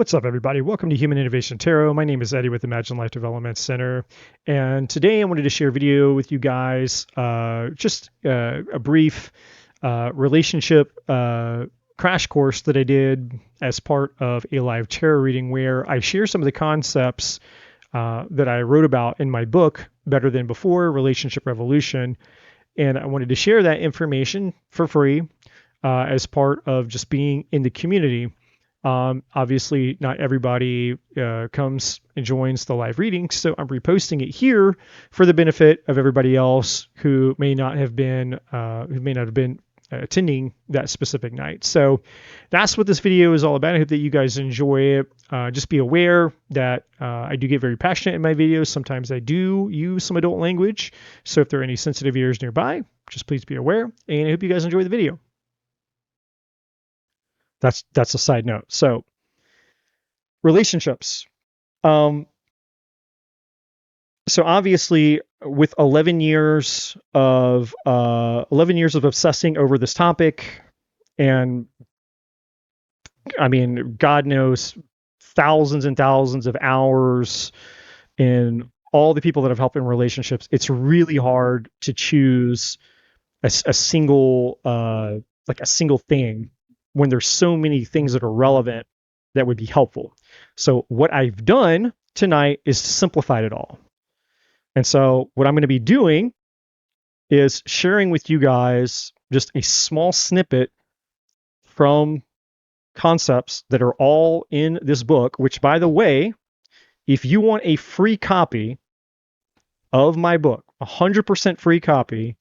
What's up, everybody? Welcome to Human Innovation Tarot. My name is Eddie with Imagine Life Development Center. And today I wanted to share a video with you guys, just a brief relationship crash course that I did as part of a live tarot reading where I share some of the concepts that I wrote about in my book, Better Than Before, Relationship Revolution. And I wanted to share that information for free as part of just being in the community. Obviously, not everybody comes and joins the live reading, so I'm reposting it here for the benefit of everybody else who may not have been attending that specific night. So that's what this video is all about. I hope that you guys enjoy it. Just be aware that I do get very passionate in my videos. Sometimes I do use some adult language, so if there are any sensitive ears nearby, just please be aware. And I hope you guys enjoy the video. That's a side note. So relationships. So obviously with 11 years of obsessing over this topic, and I mean, God knows, thousands and thousands of hours in all the people that have helped in relationships, it's really hard to choose a single thing when there's so many things that are relevant that would be helpful. So what I've done tonight is simplified it all. And so what I'm going to be doing is sharing with you guys just a small snippet from concepts that are all in this book, which, by the way, if you want a free copy of my book, 100% free copy,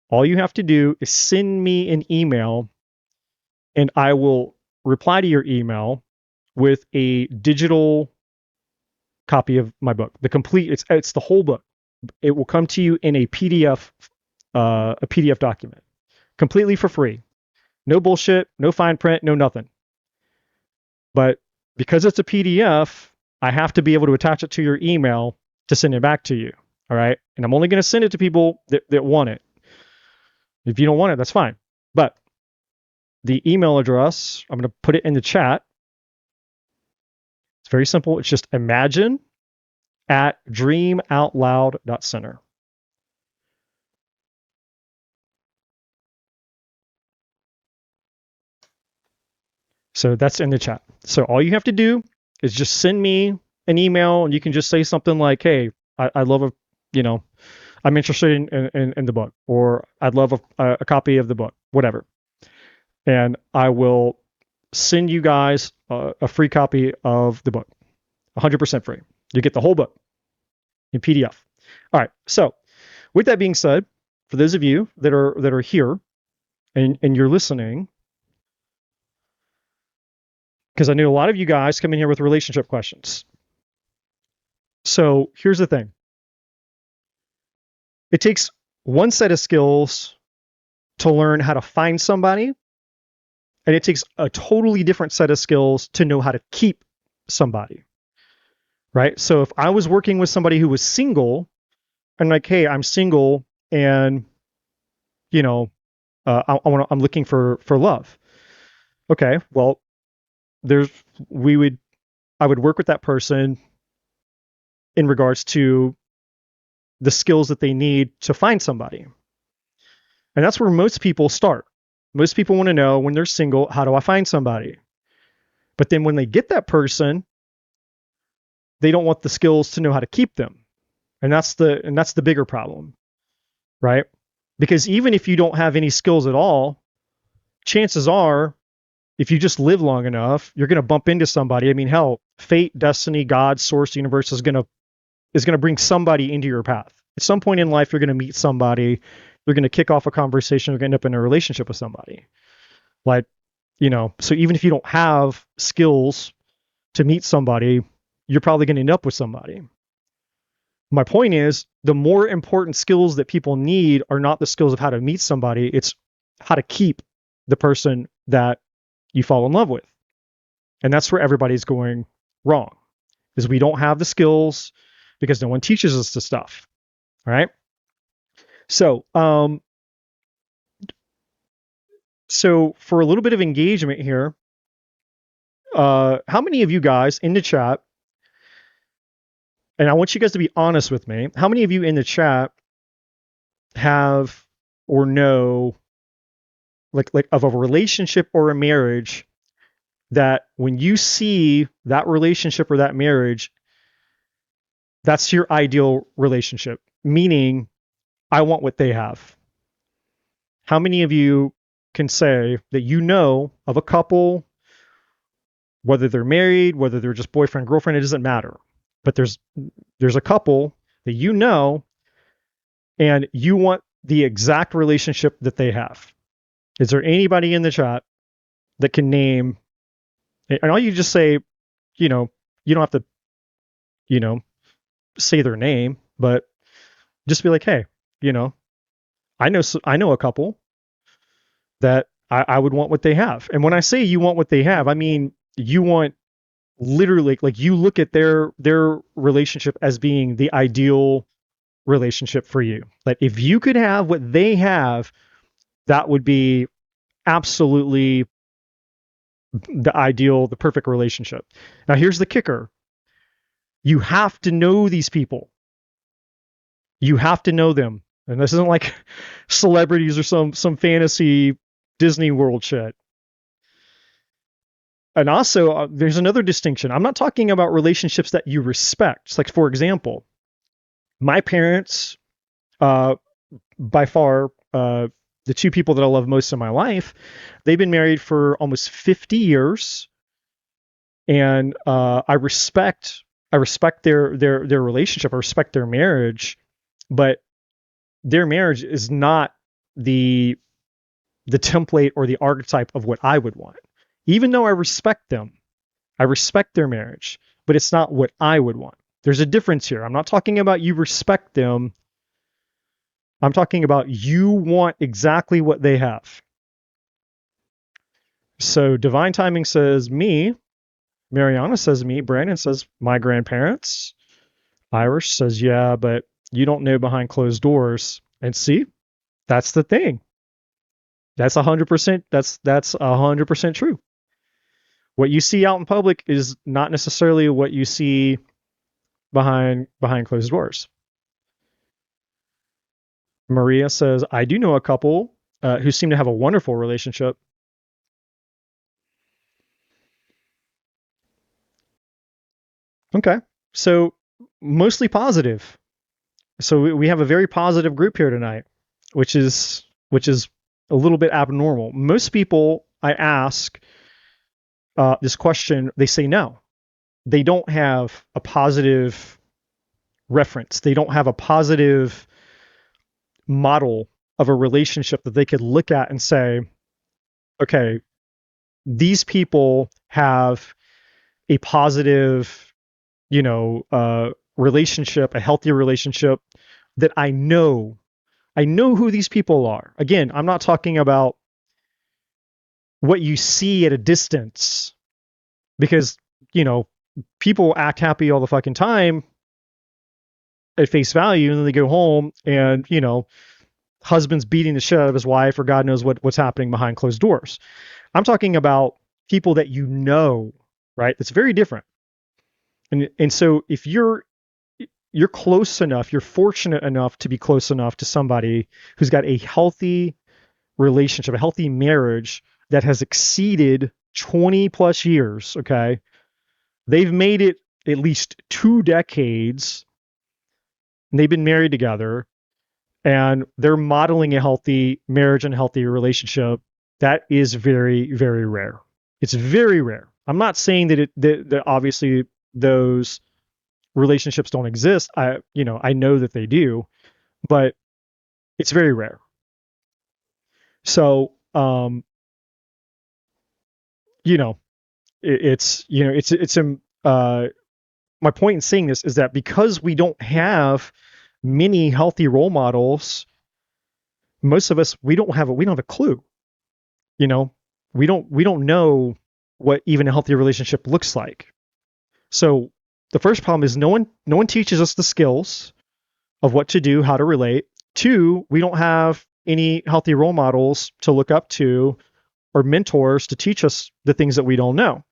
all you have to do is send me an email and I will reply to your email with a digital copy of my book. It's the whole book. It will come to you in a PDF document, completely for free. No bullshit, no fine print, no nothing. But because it's a PDF, I have to be able to attach it to your email to send it back to you. All right. And I'm only going to send it to people that want it. If you don't want it, that's fine. But the email address, I'm going to put it in the chat. It's very simple. It's just imagine@dreamoutloud.center. So that's in the chat. So all you have to do is just send me an email, and you can just say something like, hey, I love I'm interested in the book, or I'd love a copy of the book, whatever. And I will send you guys a free copy of the book, 100% free. You get the whole book in PDF. All right. So with that being said, for those of you that are here and you're listening, because I know a lot of you guys come in here with relationship questions. So here's the thing. It takes one set of skills to learn how to find somebody, and it takes a totally different set of skills to know how to keep somebody, right? So if I was working with somebody who was single, and like, hey, I'm single, and I'm looking for love. Okay, well, I would work with that person in regards to the skills that they need to find somebody, and that's where most people start. Most people want to know, when they're single, how do I find somebody? But then when they get that person, they don't want the skills to know how to keep them. And that's the bigger problem, right? Because even if you don't have any skills at all, chances are, if you just live long enough, you're going to bump into somebody. I mean, hell, fate, destiny, God, source, universe is going to bring somebody into your path. At some point in life, you're going to meet somebody. They're going to kick off a conversation. You're going to end up in a relationship with somebody. So even if you don't have skills to meet somebody, you're probably going to end up with somebody. My point is, the more important skills that people need are not the skills of how to meet somebody. It's how to keep the person that you fall in love with. And that's where everybody's going wrong, is we don't have the skills because no one teaches us the stuff. All right. So for a little bit of engagement here, how many of you guys in the chat, and I want you guys to be honest with me, how many of you in the chat have or know like of a relationship or a marriage that when you see that relationship or that marriage, that's your ideal relationship, meaning I want what they have? How many of you can say that you know of a couple, whether they're married, whether they're just boyfriend, girlfriend, it doesn't matter. But there's a couple that you know and you want the exact relationship that they have. Is there anybody in the chat that can name, and all you just say, you know, you don't have to, you know, say their name, but just be like, hey, you know, I know a couple that I would want what they have. And when I say you want what they have, I mean you want literally, like, you look at their relationship as being the ideal relationship for you. Like, if you could have what they have, that would be absolutely the ideal, the perfect relationship. Now here's the kicker. You have to know these people. You have to know them. And this isn't like celebrities or some fantasy Disney World shit. And also, there's another distinction. I'm not talking about relationships that you respect. It's like, for example, my parents, uh, by far, the two people that I love most in my life, they've been married for almost 50 years, and I respect their relationship. I respect their marriage, but their marriage is not the template or the archetype of what I would want. Even though I respect them, I respect their marriage, but it's not what I would want. There's a difference here. I'm not talking about you respect them. I'm talking about you want exactly what they have. So divine timing says me. Mariana says me. Brandon says my grandparents. Irish says, yeah, but you don't know behind closed doors. And see, that's the thing. That's 100%. That's 100% true. What you see out in public is not necessarily what you see behind closed doors. Maria says, I do know a couple who seem to have a wonderful relationship. Okay. So mostly positive. So we have a very positive group here tonight, which is a little bit abnormal. Most people I ask this question, they say no. They don't have a positive reference. They don't have a positive model of a relationship that they could look at and say, okay, these people have a positive, relationship, a healthy relationship that I know. I know who these people are. Again, I'm not talking about what you see at a distance, because, people act happy all the fucking time at face value, and then they go home and, husband's beating the shit out of his wife, or God knows what's happening behind closed doors. I'm talking about people that right? It's very different. And so if you're close enough, you're fortunate enough to be close enough to somebody who's got a healthy relationship, a healthy marriage that has exceeded 20 plus years, okay? They've made it at least 2 decades, and they've been married together, and they're modeling a healthy marriage and healthy relationship. That is very, very rare. It's very rare. I'm not saying that obviously those relationships don't exist. I know that they do, but it's very rare. So, my point in saying this is that because we don't have many healthy role models, most of us, we don't have a clue. We don't know what even a healthy relationship looks like. So the first problem is no one teaches us the skills of what to do, how to relate. 2, we don't have any healthy role models to look up to or mentors to teach us the things that we don't know.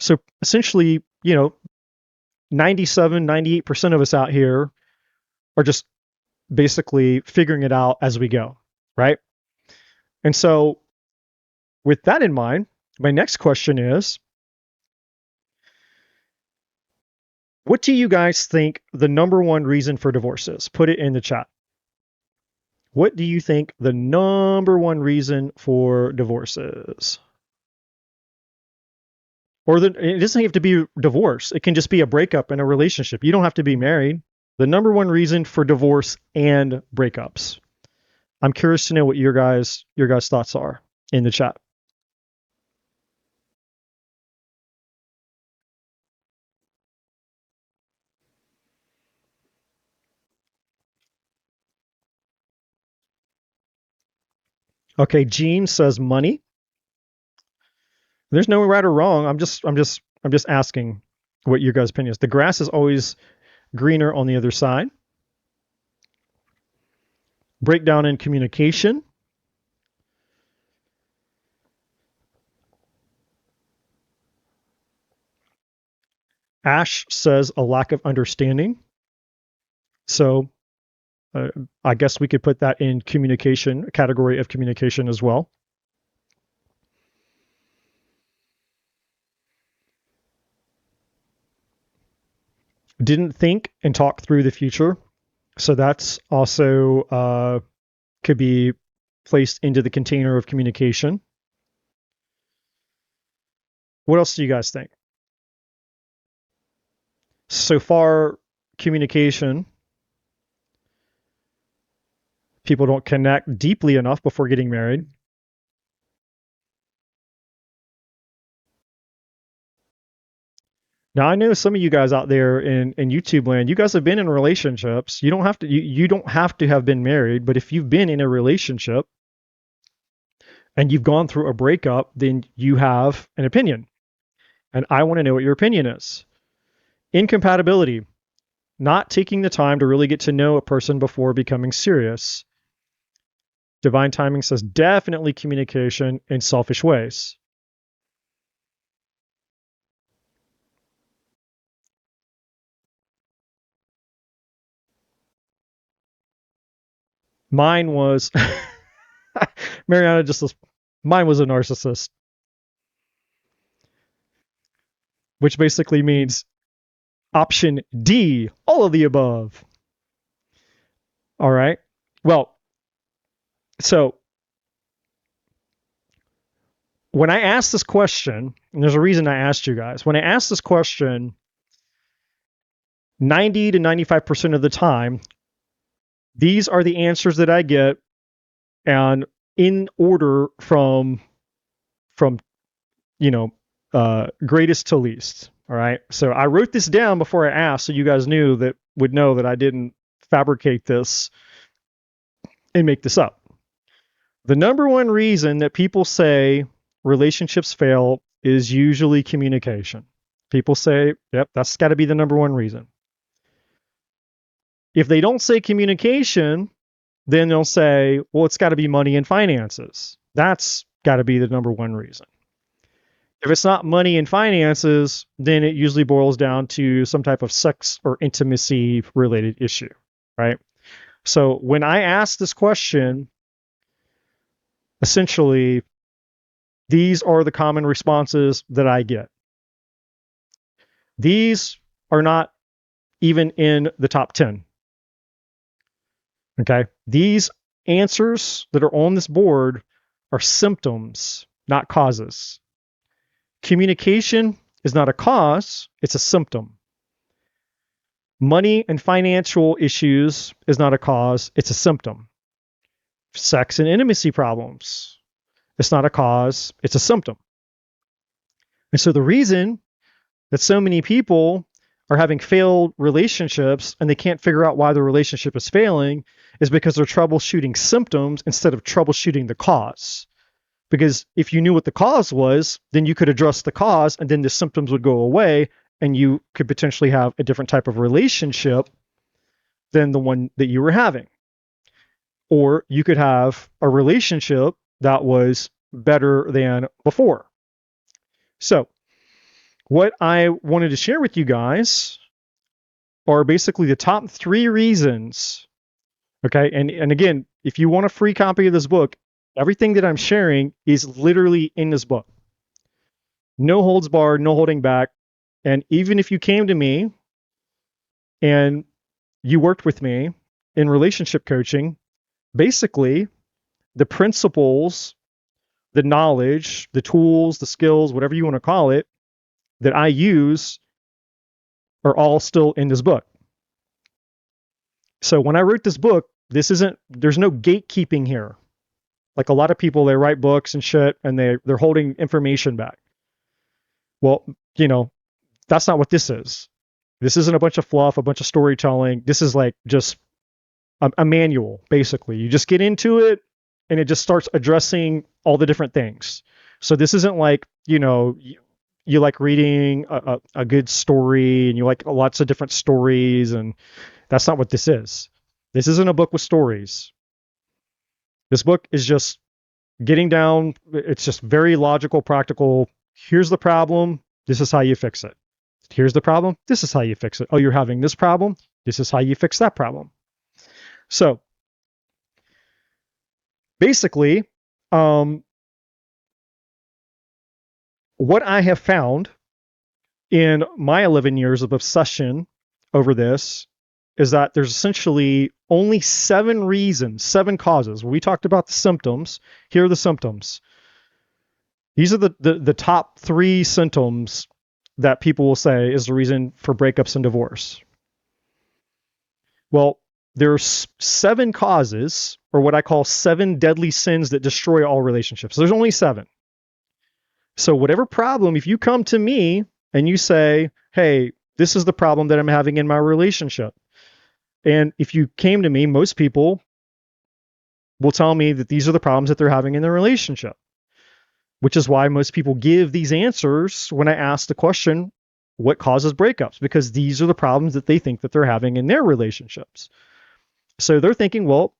So essentially, 97, 98% of us out here are just basically figuring it out as we go, right? And so with that in mind, my next question is, what do you guys think the number one reason for divorce is? Put it in the chat. What do you think the number one reason for divorce is? Or it doesn't have to be divorce. It can just be a breakup in a relationship. You don't have to be married. The number one reason for divorce and breakups. I'm curious to know what your guys' thoughts are in the chat. Okay, Gene says money. There's no right or wrong. I'm just asking what your guys' opinion is. The grass is always greener on the other side. Breakdown in communication. Ash says a lack of understanding. So I guess we could put that in communication, a category of communication as well. Didn't think and talk through the future. So that's also could be placed into the container of communication. What else do you guys think? So far, communication. People don't connect deeply enough before getting married. Now I know some of you guys out there in YouTube land, you guys have been in relationships. You don't have to have been married, but if you've been in a relationship and you've gone through a breakup, then you have an opinion. And I want to know what your opinion is. Incompatibility, not taking the time to really get to know a person before becoming serious. Divine timing says definitely communication in selfish ways. Mine was Mariana mine was a narcissist, which basically means option D, all of the above. All right. Well, so when I asked this question, and there's a reason I asked you guys, when I asked this question, 90 to 95% of the time, these are the answers that I get, and in order from greatest to least. All right. So I wrote this down before I asked, so you guys would know that I didn't fabricate this and make this up. The number one reason that people say relationships fail is usually communication. People say, yep, that's got to be the number one reason. If they don't say communication, then they'll say, well, it's got to be money and finances. That's got to be the number one reason. If it's not money and finances, then it usually boils down to some type of sex or intimacy related issue, right? So when I ask this question, essentially, these are the common responses that I get. These are not even in the top 10. Okay? These answers that are on this board are symptoms, not causes. Communication is not a cause, it's a symptom. Money and financial issues is not a cause, it's a symptom. Sex and intimacy problems, it's not a cause, it's a symptom. And so the reason that so many people are having failed relationships and they can't figure out why the relationship is failing is because they're troubleshooting symptoms instead of troubleshooting the cause. Because if you knew what the cause was, then you could address the cause and then the symptoms would go away and you could potentially have a different type of relationship than the one that you were having. Or you could have a relationship that was better than before. So what I wanted to share with you guys are basically the top 3 reasons. Okay, and again, if you want a free copy of this book, everything that I'm sharing is literally in this book. No holds barred, no holding back. And even if you came to me and you worked with me in relationship coaching, basically the principles, the knowledge, the tools, the skills, whatever you want to call it, that I use are all still in this book. So when I wrote this book, there's no gatekeeping here. Like a lot of people, they write books and shit and they're holding information back. Well, that's not what this is. This isn't a bunch of fluff, a bunch of storytelling. This is like just a manual, basically. You just get into it and it just starts addressing all the different things. So this isn't like, you like reading a good story and you like lots of different stories, and that's not what this is. This isn't a book with stories. This book is just getting down. It's just very logical, practical. Here's the problem. This is how you fix it. Here's the problem. This is how you fix it. Oh, you're having this problem. This is how you fix that problem. So basically, what I have found in my 11 years of obsession over this is that there's essentially only 7 reasons, 7 causes. We talked about the symptoms. Here are the symptoms. These are the top 3 symptoms that people will say is the reason for breakups and divorce. Well, there's 7 causes, or what I call 7 deadly sins that destroy all relationships. There's only 7. So whatever problem, if you come to me and you say, hey, this is the problem that I'm having in my relationship. And if you came to me, most people will tell me that these are the problems that they're having in their relationship, which is why most people give these answers when I ask the question, what causes breakups? Because these are the problems that they think that they're having in their relationships. So they're thinking, well,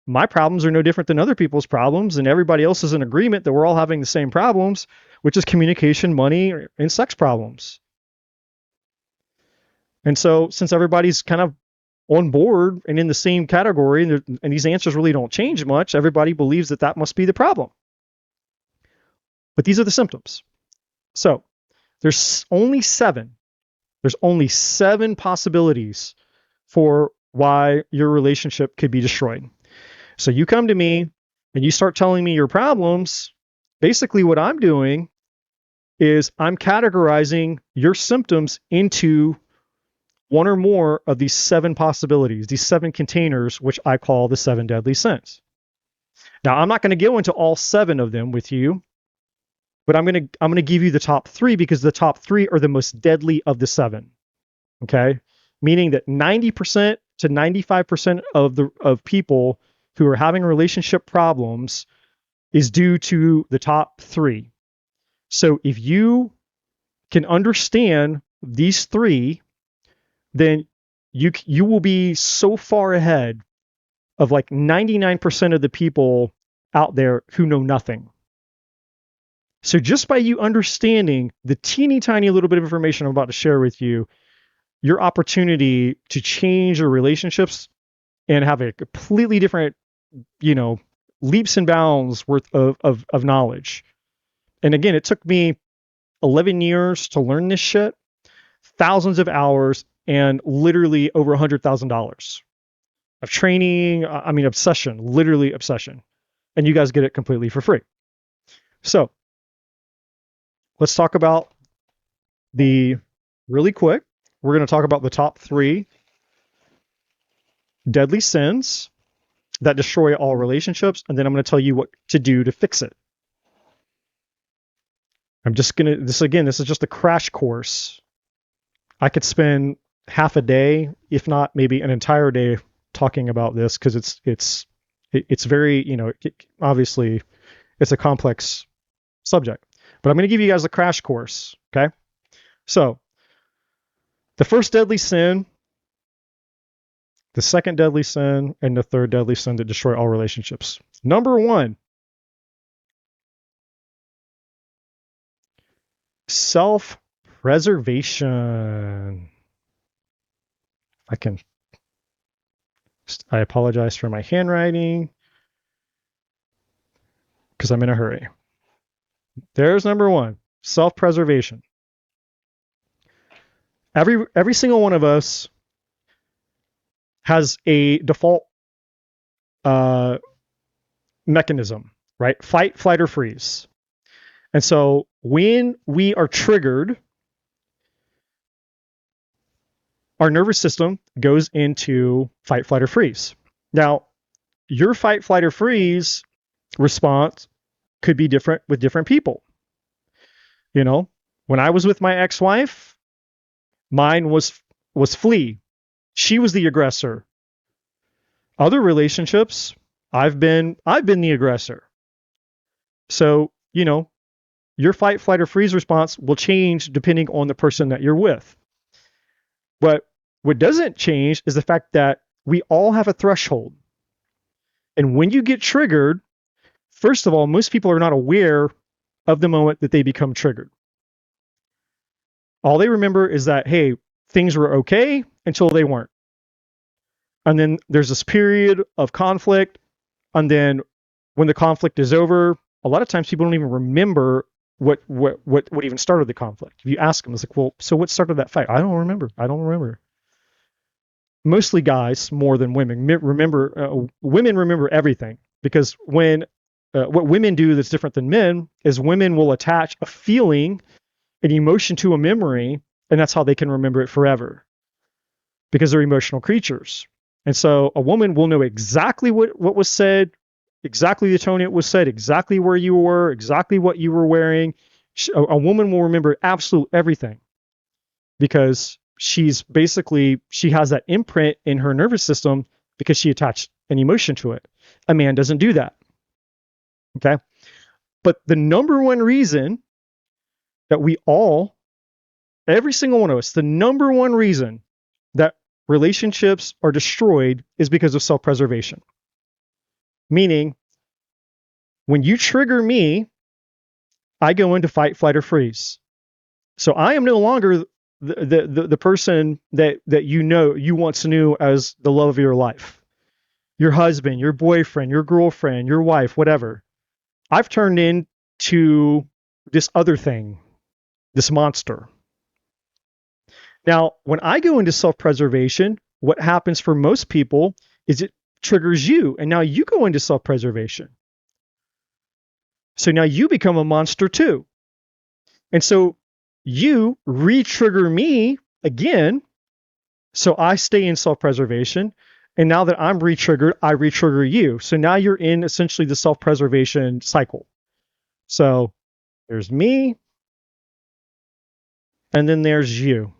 my problems are no different than other people's problems, and everybody else is in agreement that we're all having the same problems, which is communication, money, and sex problems. And so since everybody's kind of on board and in the same category, and these answers really don't change much, everybody believes that must be the problem. But these are the symptoms. So there's only 7. There's only 7 possibilities for why your relationship could be destroyed. So you come to me and you start telling me your problems. Basically what I'm doing is I'm categorizing your symptoms into one or more of these 7 possibilities, these 7 containers, which I call the 7 deadly sins. Now, I'm not going to go into all 7 of them with you, but I'm going to give you the top 3 because the top 3 are the most deadly of the 7. Okay? Meaning that 90% to 95% of people who are having relationship problems is due to the top 3. So if you can understand these 3, then you will be so far ahead of like 99% of the people out there who know nothing. So just by you understanding the teeny tiny little bit of information I'm about to share with you, your opportunity to change your relationships and have a completely different, leaps and bounds worth of knowledge. And again, it took me 11 years to learn this shit, thousands of hours, and literally over $100,000 of training. Obsession, literally obsession. And you guys get it completely for free. So let's talk about really quick, we're going to talk about the top 3 deadly sins that destroy all relationships. And then I'm going to tell you what to do to fix it. This is just a crash course. I could spend half a day, if not maybe an entire day, talking about this because it's very, obviously it's a complex subject. But I'm going to give you guys a crash course, okay? So, the first deadly sin, the second deadly sin, and the third deadly sin that destroy all relationships. Number 1, self Self-preservation. I apologize for my handwriting because I'm in a hurry. There's number one, self-preservation. Every single one of us has a default mechanism, right? Fight, flight, or freeze. And so when we are triggered, our nervous system goes into fight, flight, or freeze. Now, your fight, flight, or freeze response could be different with different people. You know, when I was with my ex-wife, mine was flee. She was the aggressor. Other relationships, I've been the aggressor. So, you know, your fight, flight, or freeze response will change depending on the person that you're with. But what doesn't change is the fact that we all have a threshold. And when you get triggered, first of all, most people are not aware of the moment that they become triggered. All they remember is that, hey, things were okay until they weren't. And then there's this period of conflict. And then when the conflict is over, a lot of times people don't even remember what even started the conflict. If you ask them, it's like, well, so what started that fight? I don't remember. Mostly guys more than women. Women remember everything, because when what women do that's different than men is women will attach a feeling, an emotion to a memory, and that's how they can remember it forever, because they're emotional creatures. And so a woman will know exactly what was said, exactly the tone it was said, exactly where you were, exactly what you were wearing. A woman will remember absolute everything, because she has that imprint in her nervous system because she attached an emotion to it. A man doesn't do that. Okay. But the number one reason that every single one of us, the number one reason that relationships are destroyed is because of self-preservation. Meaning, when you trigger me, I go into fight, flight, or freeze. So I am no longer the person that you once knew as the love of your life, your husband, your boyfriend, your girlfriend, your wife, whatever. I've turned into this other thing, this monster. Now, when I go into self-preservation, what happens for most people is it triggers you, and now you go into self-preservation. So now you become a monster too. And so you re-trigger me again, so I stay in self-preservation. And now that I'm re-triggered, I re-trigger you. So now you're in essentially the self-preservation cycle. So there's me, and then there's you.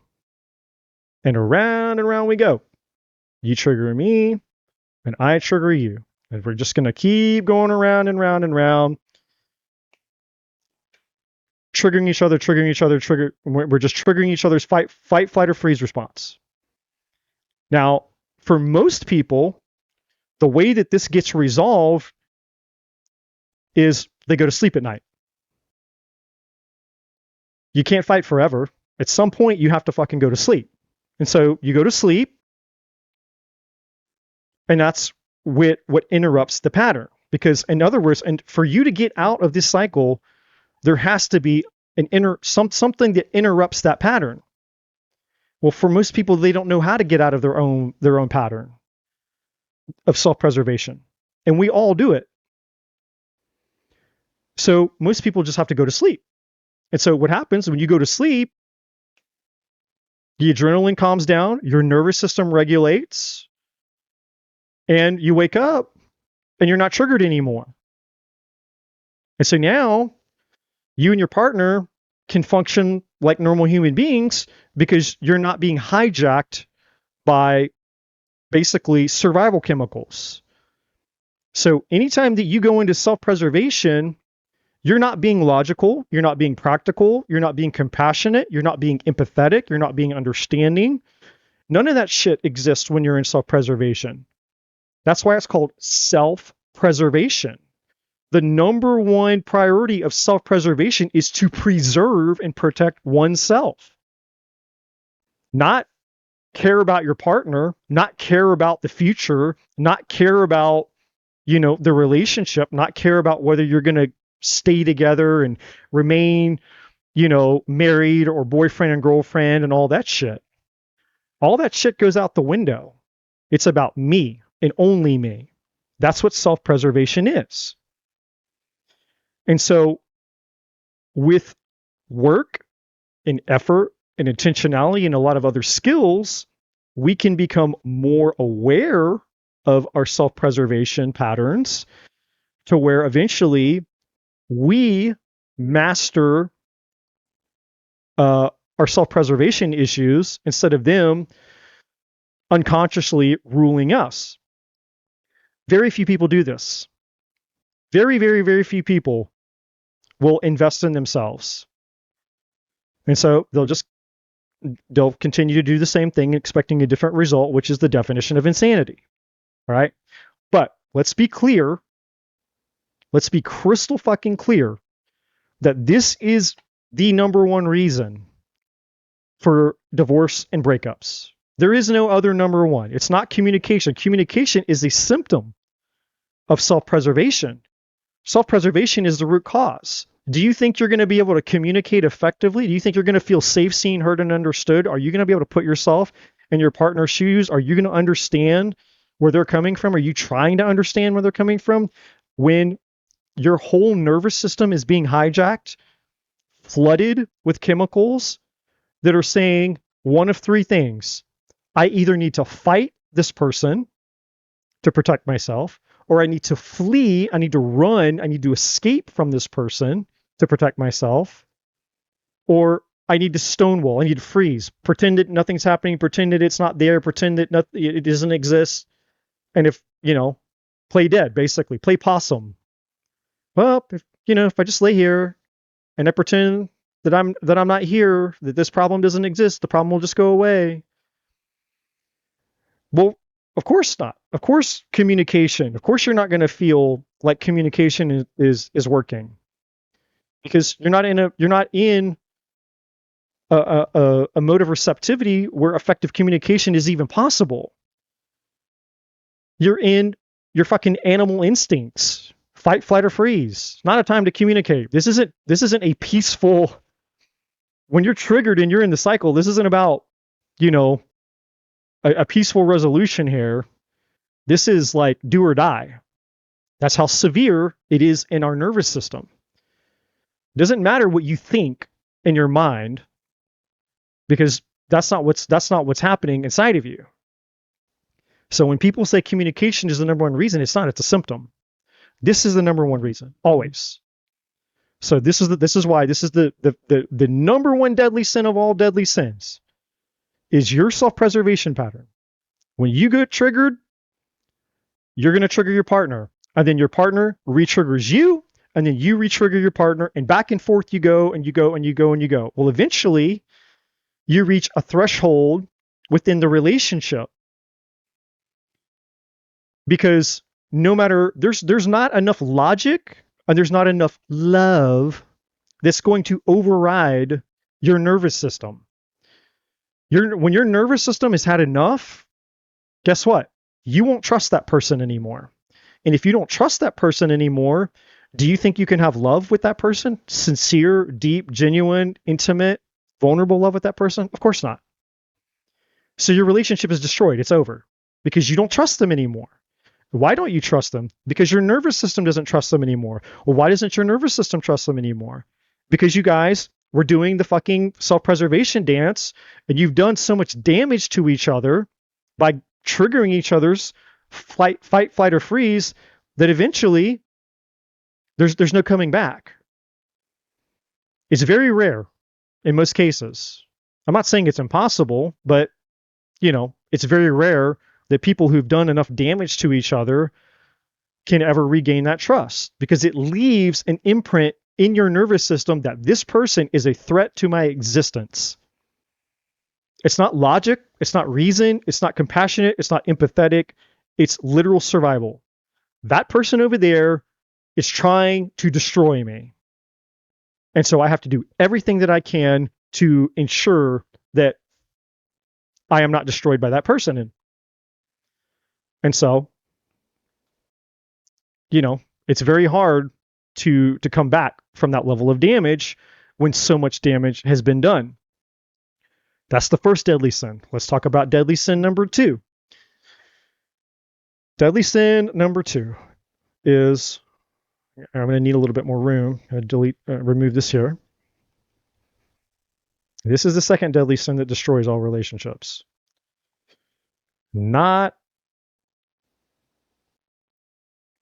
And around we go. You trigger me, and I trigger you. And we're just going to keep going around and round and round. Triggering each other. We're just triggering each other's fight, flight, or freeze response. Now, for most people, the way that this gets resolved is they go to sleep at night. You can't fight forever. At some point, you have to fucking go to sleep. And so you go to sleep, and that's what interrupts the pattern. Because in other words, and for you to get out of this cycle, there has to be something that interrupts that pattern. Well, for most people, they don't know how to get out of their own pattern of self-preservation. And we all do it. So most people just have to go to sleep. And so what happens when you go to sleep, the adrenaline calms down, your nervous system regulates, and you wake up and you're not triggered anymore. And so now you and your partner can function like normal human beings because you're not being hijacked by basically survival chemicals. So anytime that you go into self-preservation, you're not being logical, you're not being practical, you're not being compassionate, you're not being empathetic, you're not being understanding. None of that shit exists when you're in self-preservation. That's why it's called self-preservation. the number one priority of self-preservation is to preserve and protect oneself. Not care about your partner, not care about the future, not care about, the relationship, not care about whether you're going to stay together and remain, married or boyfriend and girlfriend and all that shit. All that shit goes out the window. It's about me and only me. That's what self-preservation is. And so with work and effort and intentionality and a lot of other skills, we can become more aware of our self-preservation patterns to where eventually we master our self-preservation issues instead of them unconsciously ruling us. Very few people do this. Very, very, very few people will invest in themselves. And so they'll continue to do the same thing, expecting a different result, which is the definition of insanity. All right? But let's be clear. Let's be crystal fucking clear that this is the number one reason for divorce and breakups. There is no other number one. It's not communication. Communication is a symptom of self-preservation. Self-preservation is the root cause. Do you think you're going to be able to communicate effectively? Do you think you're going to feel safe, seen, heard, and understood? Are you going to be able to put yourself in your partner's shoes? Are you going to understand where they're coming from? Are you trying to understand where they're coming from? When your whole nervous system is being hijacked, flooded with chemicals that are saying one of three things. I either need to fight this person to protect myself, or I need to flee, I need to run, I need to escape from this person to protect myself, or I need to stonewall, I need to freeze, pretend that nothing's happening, pretend that it's not there, pretend that it doesn't exist, and if play dead, basically, play possum. Well, if I just lay here and I pretend that I'm not here, that this problem doesn't exist, the problem will just go away. Well, of course not. Of course, communication. Of course, you're not going to feel like communication is working, because you're not in a mode of receptivity where effective communication is even possible. You're in your fucking animal instincts, fight, flight, or freeze. Not a time to communicate. This isn't a peaceful. When you're triggered and you're in the cycle, this isn't about a peaceful resolution here. This is like do or die. That's how severe it is in our nervous system. It doesn't matter what you think in your mind, because that's not what's happening inside of you. So when people say communication is the number one reason, it's not. It's a symptom. This is the number one reason, always. So this is why this is the number one deadly sin of all deadly sins, is your self-preservation pattern. When you get triggered, you're going to trigger your partner, and then your partner re-triggers you, and then you re-trigger your partner, and back and forth you go, and you go, and you go, and you go. Well, eventually, you reach a threshold within the relationship, because no matter, there's not enough logic and there's not enough love that's going to override your nervous system. When your nervous system has had enough, guess what? You won't trust that person anymore. And if you don't trust that person anymore, do you think you can have love with that person? Sincere, deep, genuine, intimate, vulnerable love with that person? Of course not. So your relationship is destroyed. It's over because you don't trust them anymore. Why don't you trust them? Because your nervous system doesn't trust them anymore. Well, why doesn't your nervous system trust them anymore? Because you guys were doing the fucking self-preservation dance, and you've done so much damage to each other by triggering each other's fight, flight, or freeze that eventually there's no coming back. It's very rare in most cases. I'm not saying it's impossible, but it's very rare that people who've done enough damage to each other can ever regain that trust, because it leaves an imprint in your nervous system that this person is a threat to my existence. It's not logic, it's not reason, it's not compassionate, it's not empathetic, it's literal survival. That person over there is trying to destroy me. And so I have to do everything that I can to ensure that I am not destroyed by that person. And so, it's very hard to come back from that level of damage when so much damage has been done. That's the first deadly sin. Let's talk about deadly sin number 2. Deadly sin number 2 is, I'm going to need a little bit more room. I'm going to remove this here. This is the second deadly sin that destroys all relationships. Not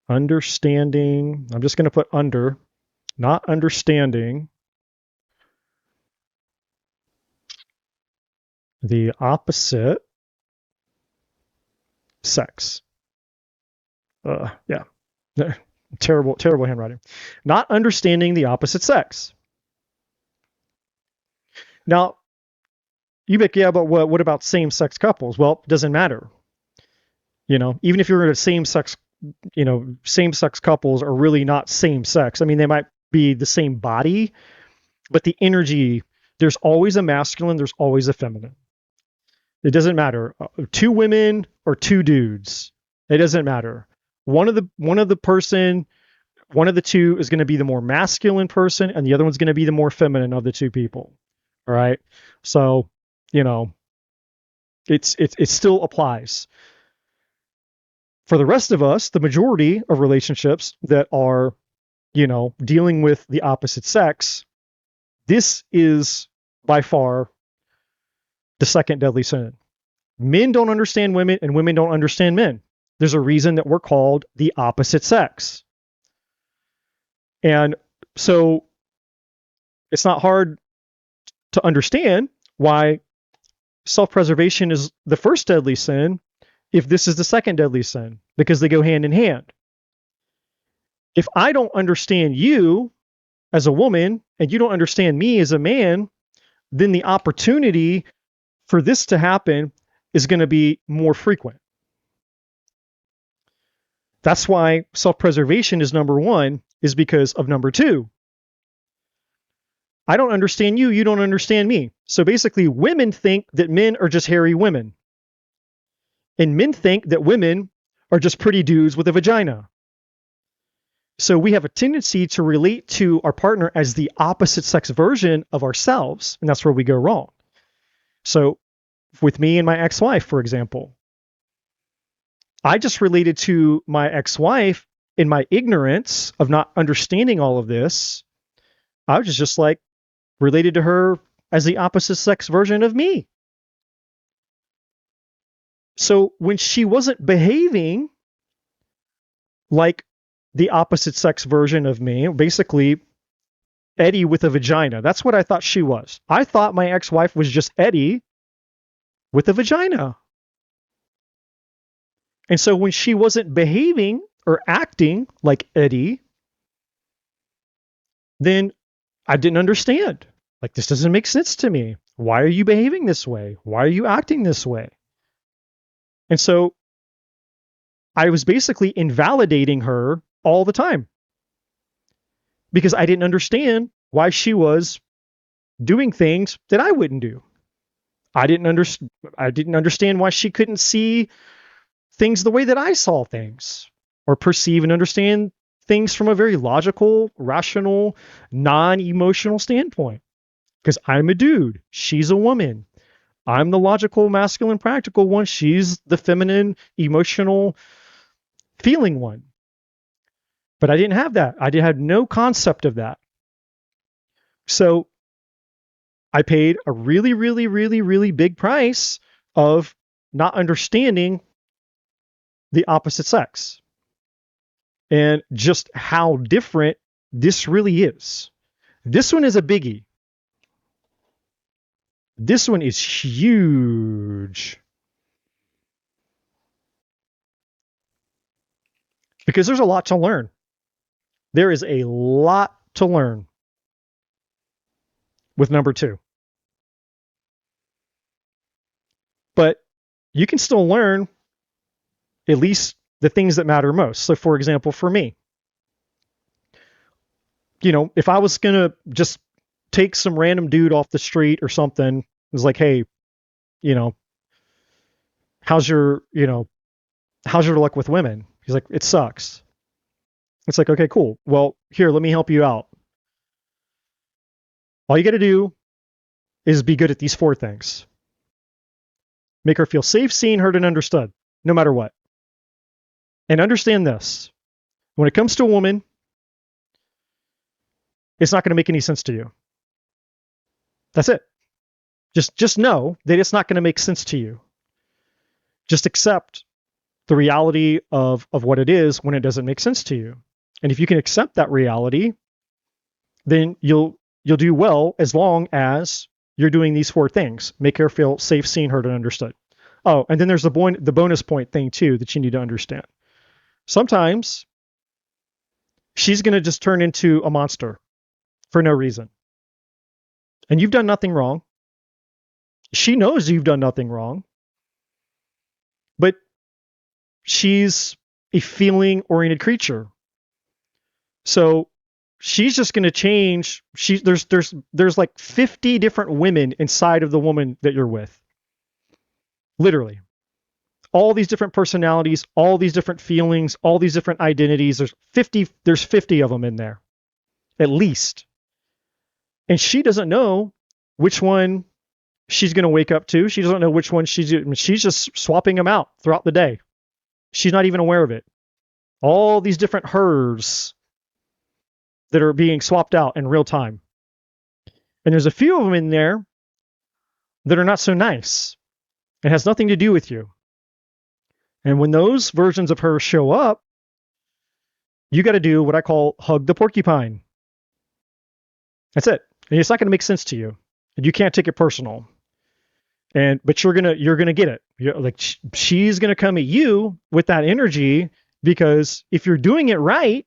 understanding, I'm just going to put not understanding the opposite sex. Yeah. Terrible handwriting. Not understanding the opposite sex. Now, you bet, yeah, but what about same-sex couples? Well, it doesn't matter. Even if you're in a same-sex couples are really not same sex. I mean, they might be the same body, but the energy, there's always a masculine, there's always a feminine. It doesn't matter. 2 women or 2 dudes. It doesn't matter. One of the 2 is going to be the more masculine person, and the other one's going to be the more feminine of the 2 people. All right. So, it still applies. For the rest of us, the majority of relationships that are, dealing with the opposite sex, this is by far the second deadly sin. Men don't understand women, and women don't understand men. There's a reason that we're called the opposite sex. And so it's not hard to understand why self-preservation is the first deadly sin if this is the second deadly sin, because they go hand in hand. If I don't understand you as a woman and you don't understand me as a man, then the opportunity for this to happen is going to be more frequent. That's why self-preservation is number 1, is because of number 2. I don't understand you, you don't understand me. So basically, women think that men are just hairy women. And men think that women are just pretty dudes with a vagina. So we have a tendency to relate to our partner as the opposite sex version of ourselves, and that's where we go wrong. So with me and my ex-wife, for example, I just related to my ex-wife in my ignorance of not understanding all of this. I was just like related to her as the opposite sex version of me. So when she wasn't behaving like the opposite sex version of me, basically Eddie with a vagina, that's what I thought she was. I thought my ex-wife was just Eddie with a vagina. And so when she wasn't behaving or acting like Eddie, then I didn't understand. Like, this doesn't make sense to me. Why are you behaving this way? Why are you acting this way? And so I was basically invalidating her all the time because I didn't understand why she was doing things that I wouldn't do. I didn't understand why she couldn't see things the way that I saw things, or perceive and understand things from a very logical, rational, non-emotional standpoint. Because I'm a dude, she's a woman. I'm the logical, masculine, practical one. She's the feminine, emotional, feeling one. But I didn't have that. I had no concept of that. So I paid a really, really, really, really big price of not understanding the opposite sex and just how different this really is. This one is a biggie. This one is huge. Because there's a lot to learn. There is a lot to learn with number 2. But you can still learn at least the things that matter most. So for example, for me, if I was going to just take some random dude off the street or something, it was like, hey, you know, how's your, how's your luck with women? He's like, it sucks. It's like, okay, cool. Well, here, let me help you out. All you got to do is be good at these 4 things. Make her feel safe, seen, heard, and understood, no matter what. And understand this. When it comes to a woman, it's not going to make any sense to you. That's it. Just know that it's not going to make sense to you. Just accept the reality of what it is when it doesn't make sense to you. And if you can accept that reality, then you'll do well as long as you're doing these 4 things. Make her feel safe, seen, heard, and understood. Oh, and then there's the bonus point thing too that you need to understand. Sometimes she's going to just turn into a monster for no reason. And you've done nothing wrong. She knows you've done nothing wrong. But she's a feeling-oriented creature. So she's just going to change. There's like 50 different women inside of the woman that you're with. Literally. All these different personalities, all these different feelings, all these different identities. There's 50 of them in there. At least. And she doesn't know which one she's going to wake up to. She doesn't know which one she's just swapping them out throughout the day. She's not even aware of it. All these different hers that are being swapped out in real time. And there's a few of them in there that are not so nice. It has nothing to do with you. And when those versions of her show up, you got to do what I call hug the porcupine. That's it. And it's not going to make sense to you. And you can't take it personal. But you're gonna get it. Like she's gonna come at you with that energy, because if you're doing it right,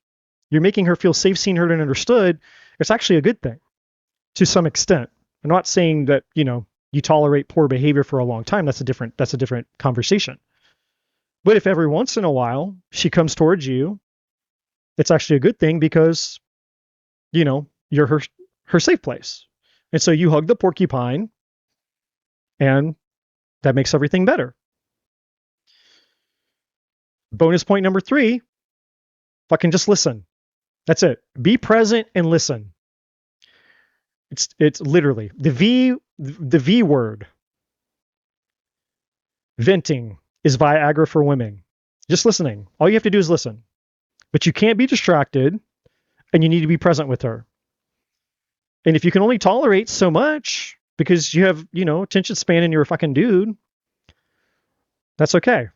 you're making her feel safe, seen, heard, and understood. It's actually a good thing to some extent. I'm not saying that you tolerate poor behavior for a long time. That's a different conversation. But if every once in a while she comes towards you, it's actually a good thing, because you're her safe place. And so you hug the porcupine, and that makes everything better. Bonus point number 3, fucking just listen. That's it. Be present and listen. It's literally the V word. Venting is Viagra for women. Just listening. All you have to do is listen. But you can't be distracted, and you need to be present with her. And if you can only tolerate so much because you have, attention span and you're a fucking dude, that's okay.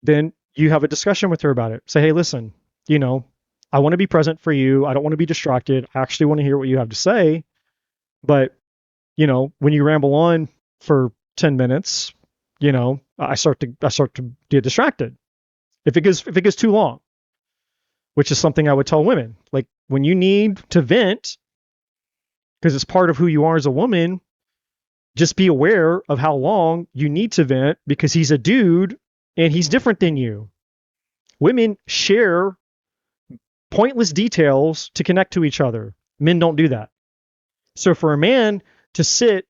Then you have a discussion with her about it. Say, hey, listen, I want to be present for you. I don't want to be distracted. I actually want to hear what you have to say. But, when you ramble on for 10 minutes, I start to get distracted. If it goes too long, which is something I would tell women. Like, when you need to vent, because it's part of who you are as a woman, just be aware of how long you need to vent, because he's a dude and he's different than you. Women share pointless details to connect to each other. Men don't do that. So for a man to sit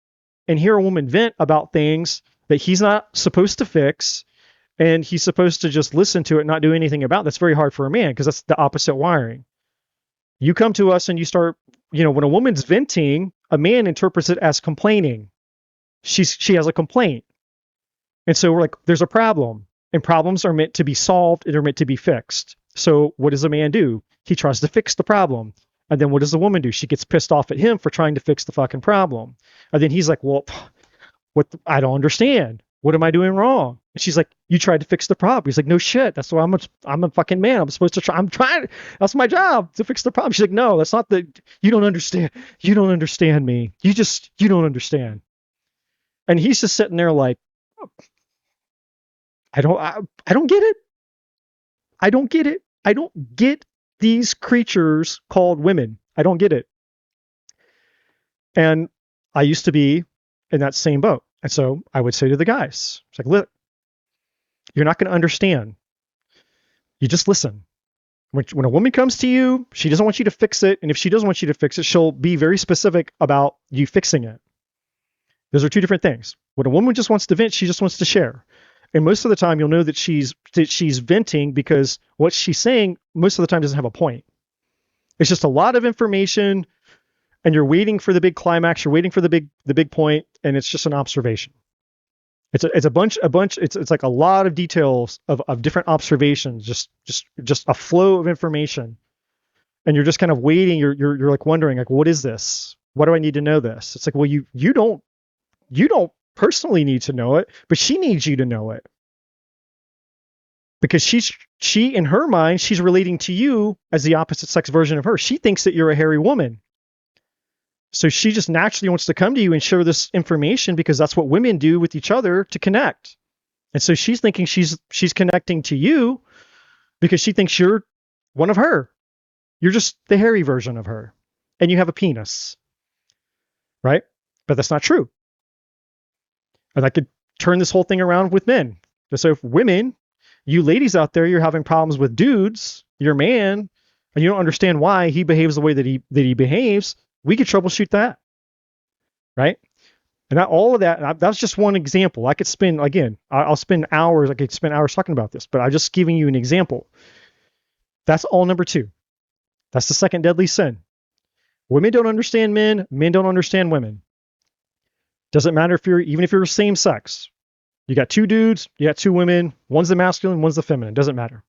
and hear a woman vent about things that he's not supposed to fix, and he's supposed to just listen to it and not do anything about, that's very hard for a man, because that's the opposite wiring. You come to us and you start, when a woman's venting, a man interprets it as complaining. She has a complaint. And so we're like, there's a problem. And problems are meant to be solved, and they're meant to be fixed. So what does a man do? He tries to fix the problem. And then what does the woman do? She gets pissed off at him for trying to fix the fucking problem. And then he's like, well, I don't understand. What am I doing wrong? And she's like, you tried to fix the problem. He's like, no shit. That's why I'm a fucking man. I'm supposed to try. I'm trying. That's my job, to fix the problem. She's like, no, that's not you don't understand. You don't understand me. You don't understand. And he's just sitting there like, I don't get it. I don't get it. I don't get these creatures called women. I don't get it. And I used to be in that same boat. And so I would say to the guys, it's like, look, you're not going to understand. You just listen. When a woman comes to you, she doesn't want you to fix it. And if she doesn't want you to fix it, she'll be very specific about you fixing it. Those are two different things. When a woman just wants to vent, she just wants to share. And most of the time, you'll know that she's venting because what she's saying most of the time doesn't have a point. It's just a lot of information, and you're waiting for the big climax. You're waiting for the big point, and it's just an observation. It's a bunch. It's like a lot of details of different observations. Just a flow of information, and you're just kind of waiting. You're like wondering, like, what is this? Why do I need to know this? It's like, well, you don't personally need to know it, but she needs you to know it because she in her mind, she's relating to you as the opposite sex version of her. She thinks that you're a hairy woman. So she just naturally wants to come to you and share this information because that's what women do with each other to connect. And so she's thinking she's connecting to you because she thinks you're one of her. You're just the hairy version of her. And you have a penis. Right? But that's not true. And I could turn this whole thing around with men. So if women, you ladies out there, you're having problems with dudes, your man, and you don't understand why he behaves the way that he behaves, we could troubleshoot that, right? And all of that, that's just one example. I could spend, again, I'll spend hours, I could spend hours talking about this, but I'm just giving you an example. That's all number 2. That's the second deadly sin. Women don't understand men, men don't understand women. Doesn't matter even if you're same sex. You got 2 dudes, you got 2 women, one's the masculine, one's the feminine, doesn't matter.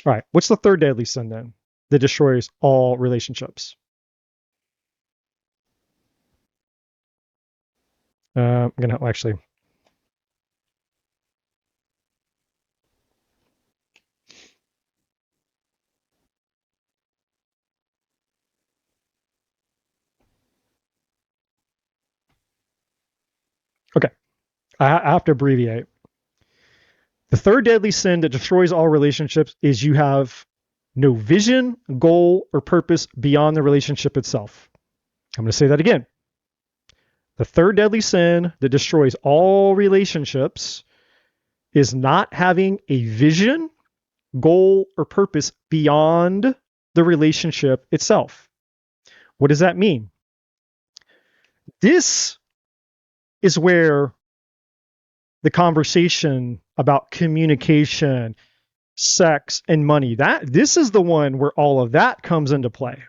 All right, what's the third deadly sin then that destroys all relationships? I'm going to actually. Okay. I have to abbreviate. The third deadly sin that destroys all relationships is you have no vision, goal, or purpose beyond the relationship itself. I'm going to say that again. The third deadly sin that destroys all relationships is not having a vision, goal, or purpose beyond the relationship itself. What does that mean? This is where the conversation about communication, sex, and money, this is the one where all of that comes into play.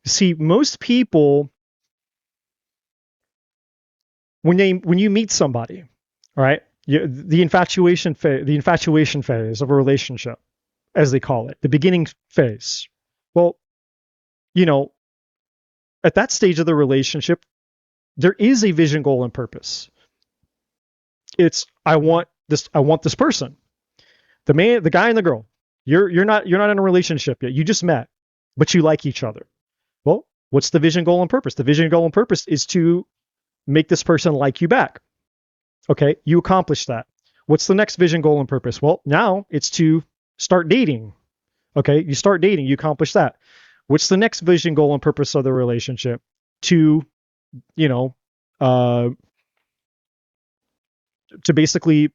See, most people, when you meet somebody, right, the infatuation phase of a relationship, as they call it, the beginning phase. Well, at that stage of the relationship, there is a vision, goal, and purpose. It's I want this person. The guy and the girl. You're not in a relationship yet. You just met, but you like each other. Well, what's the vision, goal, and purpose? The vision, goal, and purpose is to make this person like you back. Okay, you accomplish that. What's the next vision, goal, and purpose? Well, now it's to start dating. Okay, you start dating, you accomplish that. What's the next vision, goal, and purpose of the relationship? To basically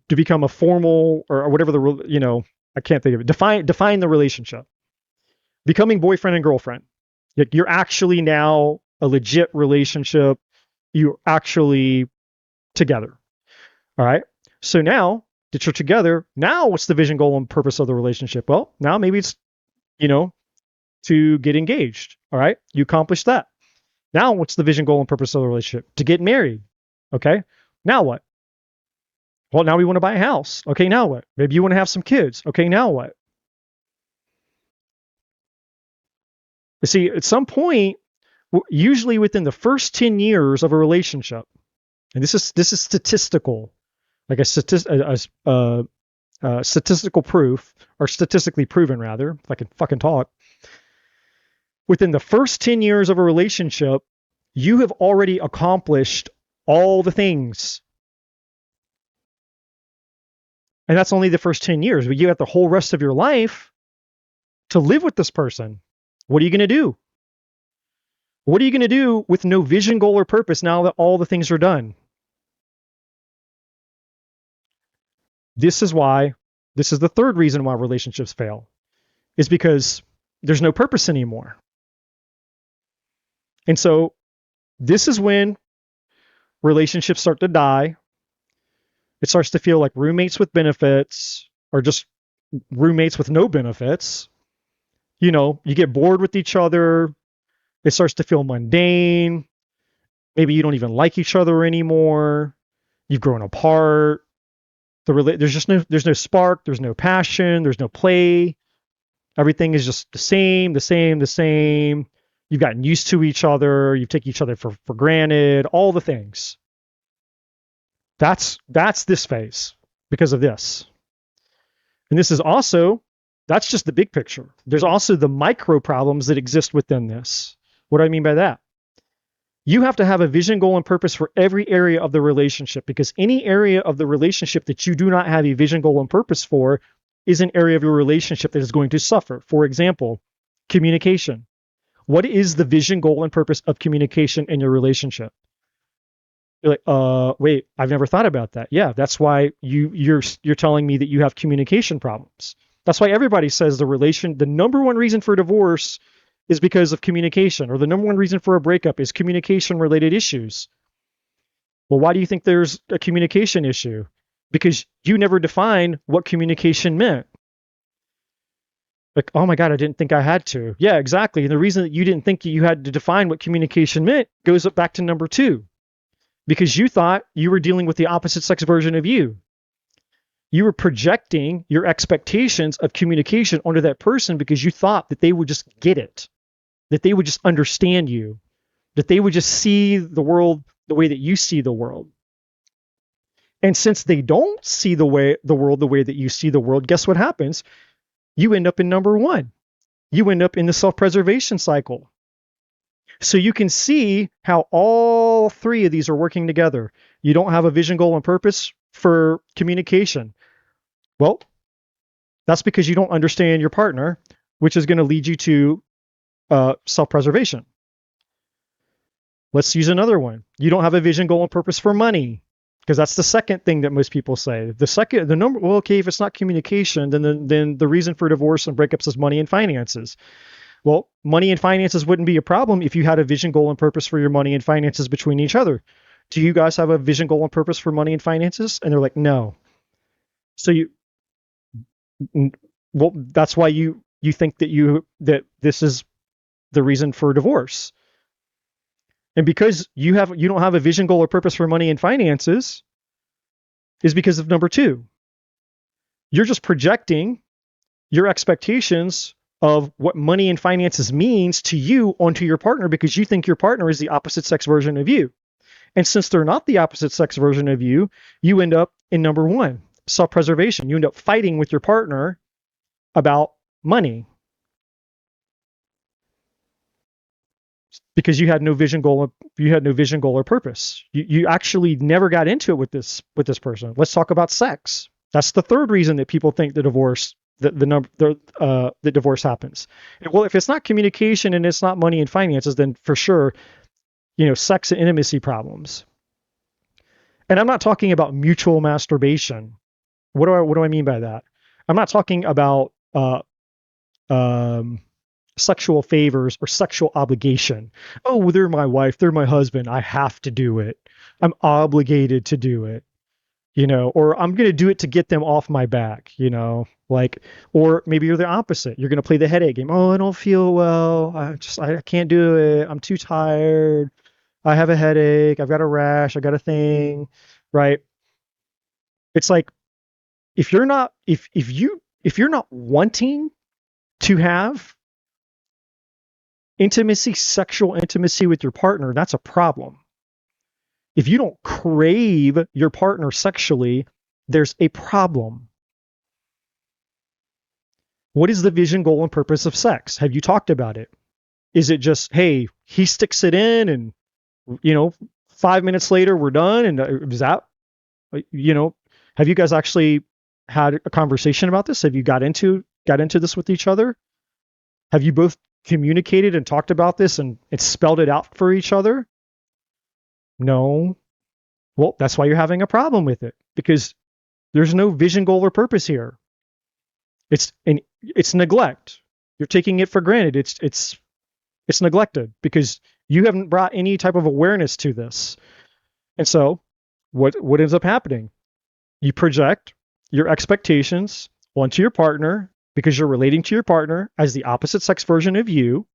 to become a formal or whatever I can't think of it. Define the relationship. Becoming boyfriend and girlfriend. You're actually now a legit relationship. You're actually together. All right. So now that you're together, now what's the vision, goal, and purpose of the relationship? Well, now maybe it's, to get engaged. All right. You accomplish that. Now what's the vision, goal, and purpose of the relationship? To get married. Okay. Now what? Well, now we want to buy a house. Okay, now what? Maybe you want to have some kids. Okay, now what? You see, at some point, usually within the first 10 years of a relationship, and this is statistical, like a statistical proof, or statistically proven rather, if I can fucking talk. Within the first 10 years of a relationship, you have already accomplished all the things. And that's only the first 10 years, but you have the whole rest of your life to live with this person. What are you going to do? What are you going to do with no vision, goal, or purpose now that all the things are done? This is why This is the third reason why relationships fail, is because there's no purpose anymore. And so this is when relationships start to die. It starts to feel like roommates with benefits or just roommates with no benefits. You know, you get bored with each other. It starts to feel mundane. Maybe you don't even like each other anymore. You've grown apart. There's no spark. There's no passion. There's no play. Everything is just the same. You've gotten used to each other. You've taken each other for granted. All the things. That's this phase because of this. And this is also, that's just the big picture. There's also the micro problems that exist within this. What do I mean by that? You have to have a vision, goal, and purpose for every area of the relationship, because any area of the relationship that you do not have a vision, goal, and purpose for is an area of your relationship that is going to suffer. For example, communication. What is the vision, goal, and purpose of communication in your relationship? You're like, wait, I've never thought about that. Yeah, that's why you're telling me that you have communication problems. That's why everybody says the number one reason for divorce is because of communication, or the number one reason for a breakup is communication related issues. Well, why do you think there's a communication issue? Because you never defined what communication meant. Like, oh my God, I didn't think I had to. Yeah, exactly. And the reason that you didn't think you had to define what communication meant goes up back to number 2. Because you thought you were dealing with the opposite sex version of you. You were projecting your expectations of communication onto that person because you thought that they would just get it, that they would just understand you, that they would just see the world the way that you see the world. And since they don't see the world the way that you see the world, guess what happens? You end up in number 1. You end up in the self-preservation cycle. So you can see how all 3 of these are working together. You don't have a vision, goal, and purpose for communication. Well, that's because you don't understand your partner, which is going to lead you to self-preservation. Then another one. You don't have a vision, goal, and purpose for money, because that's the second thing that most people say. Okay, if it's not communication, then the reason for divorce and breakups is money and finances. Well, money and finances wouldn't be a problem if you had a vision, goal, and purpose for your money and finances between each other. Do you guys have a vision, goal, and purpose for money and finances? And they're like, no. So that's why you think that this is the reason for divorce. And because you don't have a vision, goal, or purpose for money and finances is because of number 2. You're just projecting your expectations of what money and finances means to you onto your partner because you think your partner is the opposite sex version of you. And since they're not the opposite sex version of you, you end up in number 1, self-preservation. You end up fighting with your partner about money because you had no vision, goal, or purpose. You actually never got into it with this person. Let's talk about sex. That's the third reason that people think the divorce happens. Well, if it's not communication and it's not money and finances, then for sure, sex and intimacy problems. And I'm not talking about mutual masturbation. What do I mean by that? I'm not talking about sexual favors or sexual obligation. Oh, they're my wife, they're my husband, I have to do it. I'm obligated to do it. Or I'm going to do it to get them off my back, or maybe you're the opposite. You're going to play the headache game. Oh, I don't feel well. I can't do it. I'm too tired. I have a headache. I've got a rash. I got a thing, right? It's like, if you're not wanting to have sexual intimacy with your partner, that's a problem. If you don't crave your partner sexually, there's a problem. What is the vision, goal, and purpose of sex? Have you talked about it? Is it just, hey, he sticks it in and, 5 minutes later we're done? And is that, have you guys actually had a conversation about this? Have you got into this with each other? Have you both communicated and talked about this and spelled it out for each other? No. Well, that's why you're having a problem with it, because there's no vision, goal, or purpose here. It's neglect. You're taking it for granted. It's neglected because you haven't brought any type of awareness to this. And so what ends up happening? You project your expectations onto your partner because you're relating to your partner as the opposite sex version of you.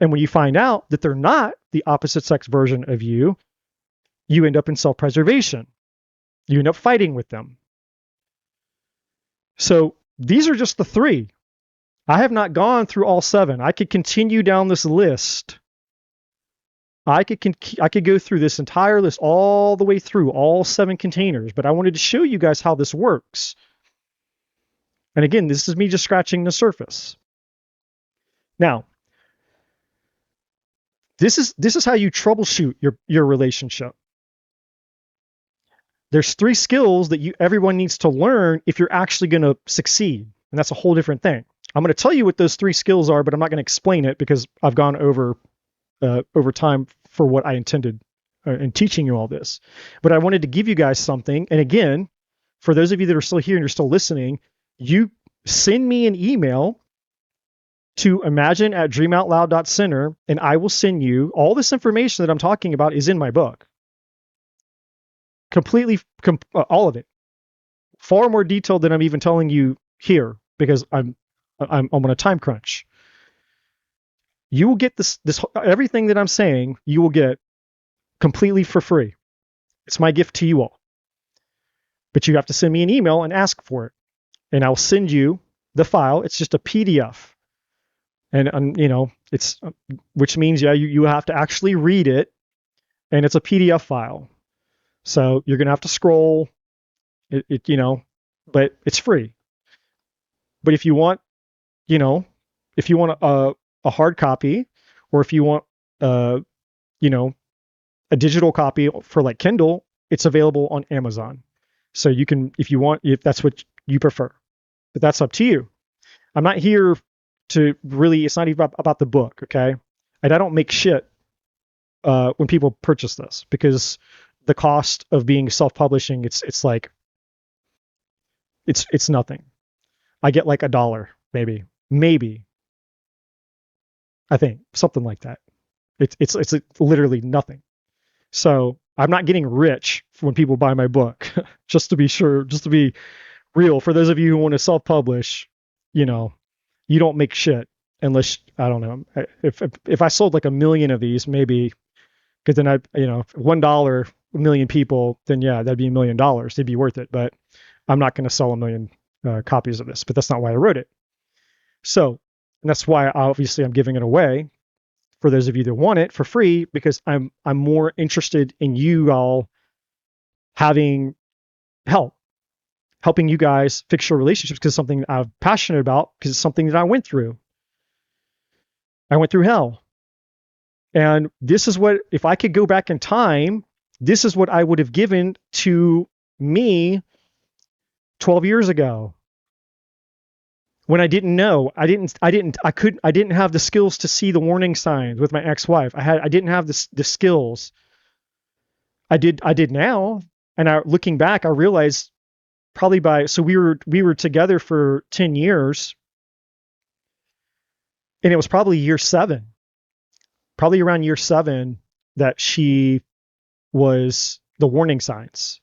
And when you find out that they're not the opposite sex version of you, you end up in self-preservation. You end up fighting with them. So these are just the 3. I have not gone through all 7. I could continue down this list. I could go through this entire list all the way through all 7 containers, but I wanted to show you guys how this works. And again, this is me just scratching the surface. Now, this is how you troubleshoot your relationship. There's 3 skills that everyone needs to learn if you're actually going to succeed, and that's a whole different thing. I'm going to tell you what those 3 skills are, but I'm not going to explain it because I've gone over time for what I intended in teaching you all this. But I wanted to give you guys something. And again, for those of you that are still here and you're still listening, you send me an email to imagine@dreamoutloud.center, and I will send you all this information that I'm talking about is in my book. Completely, all of it. Far more detailed than I'm even telling you here because I'm on a time crunch. You will get this everything that I'm saying, you will get completely for free. It's my gift to you all. But you have to send me an email and ask for it. And I'll send you the file. It's just a PDF. And it's which means you have to actually read it, and it's a PDF file. So you're going to have to scroll but it's free. But if you want a hard copy, or if you want a digital copy for like Kindle, it's available on Amazon. So you can, if that's what you prefer, but that's up to you. I'm not here to really, it's not even about the book. Okay. And I don't make shit when people purchase this, because the cost of being self-publishing, it's like, it's nothing. I get like $1, maybe. I think something like that. It's literally nothing. So I'm not getting rich when people buy my book. Just to be sure, just to be real. For those of you who want to self-publish, you don't make shit unless, I don't know, if I sold like 1 million of these, maybe, because then $1, 1 million people, then yeah, that'd be $1 million. It'd be worth it. But I'm not going to sell 1 million copies of this. But that's not why I wrote it. So, and that's why obviously I'm giving it away for those of you that want it for free, because I'm more interested in you all having helping you guys fix your relationships, because it's something I'm passionate about, because it's something that I went through. I went through hell. And this is what, if I could go back in time, this is what I would have given to me 12 years ago. When I didn't know, I didn't have the skills to see the warning signs with my ex-wife. I didn't have the skills. I did now. And looking back, I realized probably so we were together for 10 years. And it was probably year 7, probably around year 7, that she was the warning signs.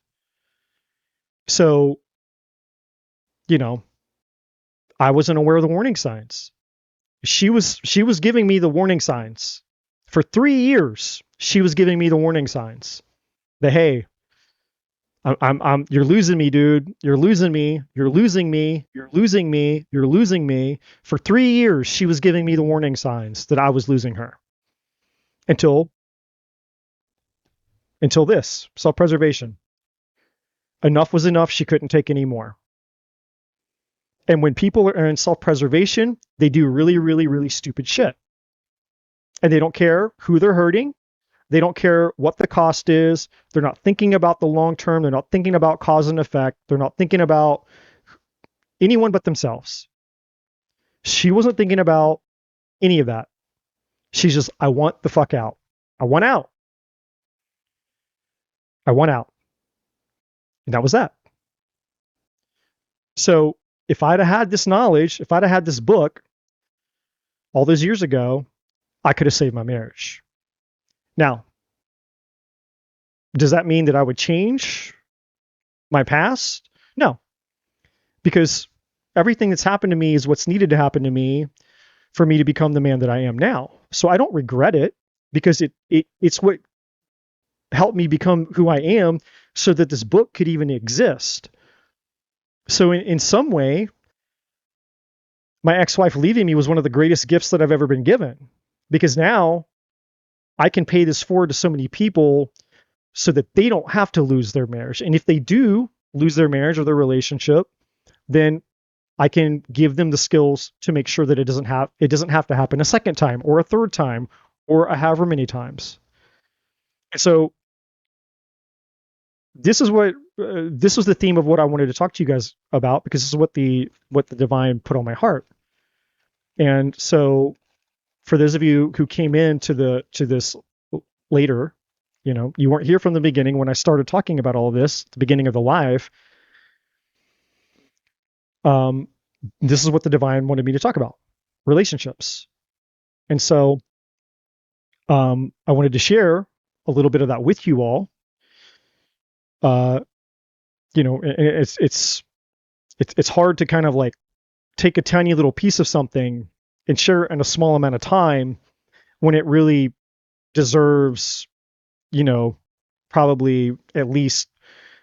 So, I wasn't aware of the warning signs. She was giving me the warning signs. For 3 years, she was giving me the warning signs. That, hey, you're losing me, dude. You're losing me. You're losing me. You're losing me. You're losing me. For 3 years, she was giving me the warning signs that I was losing her. Until this, self-preservation. Enough was enough. She couldn't take any more. And when people are in self-preservation, they do really, really, really stupid shit. And they don't care who they're hurting. They don't care what the cost is. They're not thinking about the long term. They're not thinking about cause and effect. They're not thinking about anyone but themselves. She wasn't thinking about any of that. She's just, I want the fuck out. I want out. I want out. And that was that. So if I'd have had this knowledge, if I'd have had this book all those years ago, I could have saved my marriage. Now, does that mean that I would change my past? No, because everything that's happened to me is what's needed to happen to me for me to become the man that I am now. So I don't regret it, because it's what helped me become who I am, so that this book could even exist. So in some way, my ex-wife leaving me was one of the greatest gifts that I've ever been given, because now I can pay this forward to so many people so that they don't have to lose their marriage. And if they do lose their marriage or their relationship, then I can give them the skills to make sure that it doesn't have to happen a second time or a third time or however many times. So this was the theme of what I wanted to talk to you guys about, because this is what the divine put on my heart. And so for those of you who came in to this later, you weren't here from the beginning when I started talking about all of this at the beginning of the live. This is what the divine wanted me to talk about: relationships. And so I wanted to share a little bit of that with you all. It's hard to kind of like take a tiny little piece of something and share it in a small amount of time when it really deserves, probably at least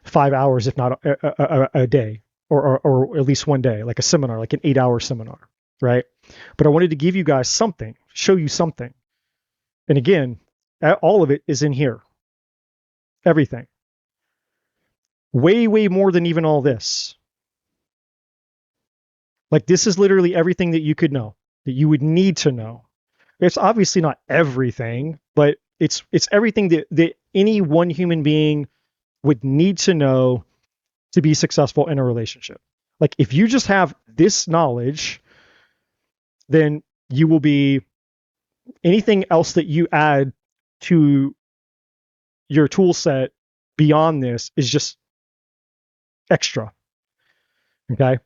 5 hours, if not a day, or at least one day, like a seminar, like an 8-hour seminar, right? But I wanted to give you guys something, show you something. And again, all of it is in here. Everything. Way, way more than even all this. Like, this is literally everything that you could know, that you would need to know. It's obviously not everything, but it's everything that any one human being would need to know to be successful in a relationship. Like, if you just have this knowledge, then you will be, anything else that you add to your tool set beyond this is just extra. Okay.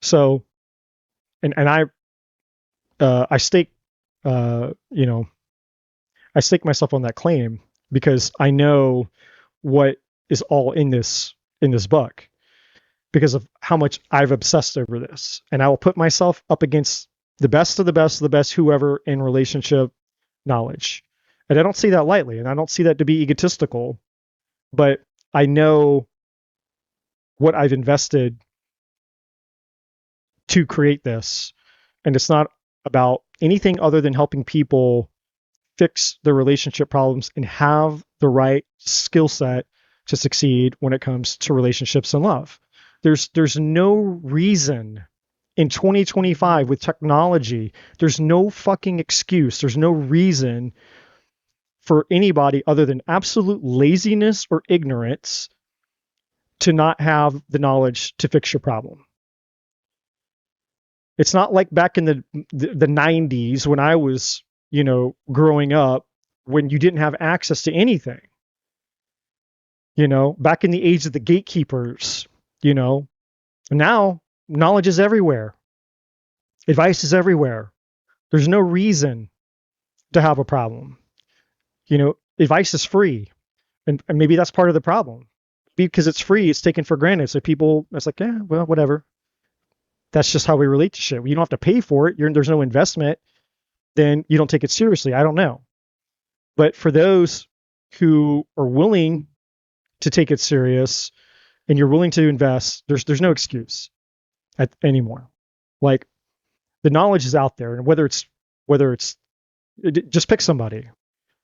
So, and I stake, I stake myself on that claim, because I know what is all in this book, because of how much I've obsessed over this. And I will put myself up against the best of the best of the best, whoever, in relationship knowledge. And I don't see that lightly, and I don't see that to be egotistical, but I know what I've invested to create this. And it's not about anything other than helping people fix their relationship problems and have the right skill set to succeed when it comes to relationships and love. There's no reason in 2025 with technology, there's no fucking excuse. There's no reason for anybody other than absolute laziness or ignorance to not have the knowledge to fix your problem. It's not like back in the 90s when I was, growing up, when you didn't have access to anything. Back in the age of the gatekeepers, now knowledge is everywhere. Advice is everywhere. There's no reason to have a problem. Advice is free. And maybe that's part of the problem. Because it's free, it's taken for granted. So people, it's like, yeah, well, whatever. That's just how we relate to shit. You don't have to pay for it. There's no investment. Then you don't take it seriously. I don't know. But for those who are willing to take it serious and you're willing to invest, there's no excuse anymore. Like, the knowledge is out there, and whether it's just pick somebody.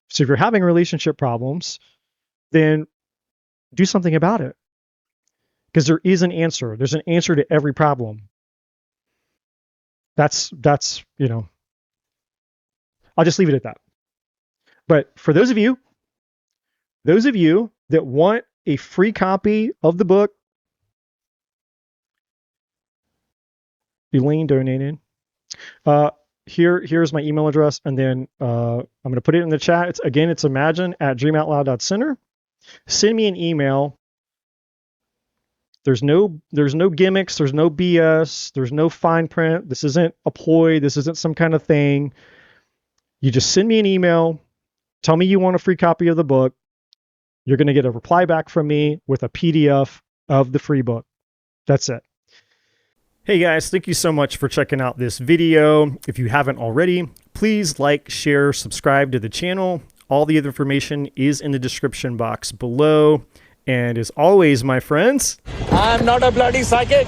So if you're having relationship problems, then do something about it, because there is an answer. There's an answer to every problem. That's I'll just leave it at that. But for those of you that want a free copy of the book, Elaine donated. Here's my email address, and then I'm going to put it in the chat. It's imagine@dreamoutloud.center. Send me an email There's no gimmicks, there's no BS, there's no fine print. This isn't a ploy, this isn't some kind of thing. You just send me an email, tell me you want a free copy of the book. You're going to get a reply back from me with a PDF of the free book. That's it. Hey guys, thank you so much for checking out this video. If you haven't already, please like, share, subscribe to the channel. All the other information is in the description box below. And as always, my friends, I'm not a bloody psychic.